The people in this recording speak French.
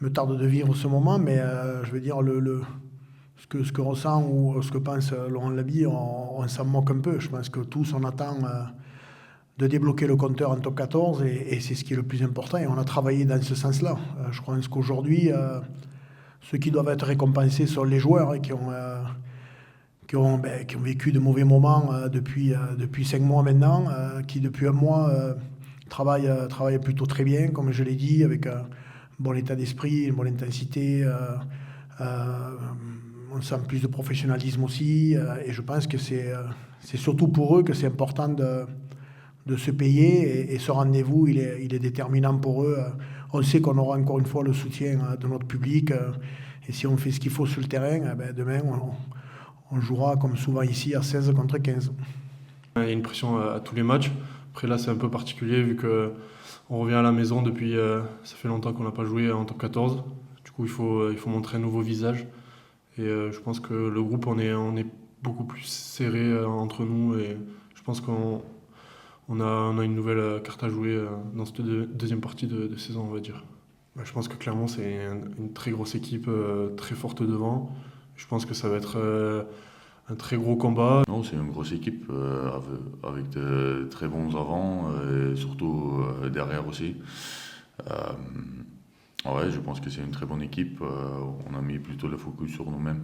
me tarde de vivre ce moment, mais je veux dire, ce que ressent ou ce que pense Laurent Labille, on s'en moque un peu. Je pense que tous, on attend de débloquer le compteur en top 14 et c'est ce qui est le plus important. Et on a travaillé dans ce sens-là. Je pense qu'aujourd'hui, ceux qui doivent être récompensés sont les joueurs qui ont vécu de mauvais moments depuis 5 mois maintenant, qui depuis un mois travaillent plutôt très bien, comme je l'ai dit, avec un bon état d'esprit, une bonne intensité. On sent plus de professionnalisme aussi, et je pense que c'est surtout pour eux que c'est important de se payer, et ce rendez-vous, il est déterminant pour eux. On sait qu'on aura encore une fois le soutien de notre public, et si on fait ce qu'il faut sur le terrain, demain, on jouera comme souvent ici à 16 contre 15. Il y a une pression à tous les matchs. Après là c'est un peu particulier vu que on revient à la maison depuis ça fait longtemps qu'on n'a pas joué en top 14. Du coup il faut montrer un nouveau visage. Et je pense que le groupe on est beaucoup plus serré entre nous et je pense on a une nouvelle carte à jouer dans cette deuxième partie de saison on va dire. Je pense que clairement c'est une très grosse équipe très forte devant. Je pense que ça va être un très gros combat. Non, c'est une grosse équipe avec de très bons avants et surtout derrière aussi. Ouais, je pense que c'est une très bonne équipe. On a mis plutôt le focus sur nous-mêmes.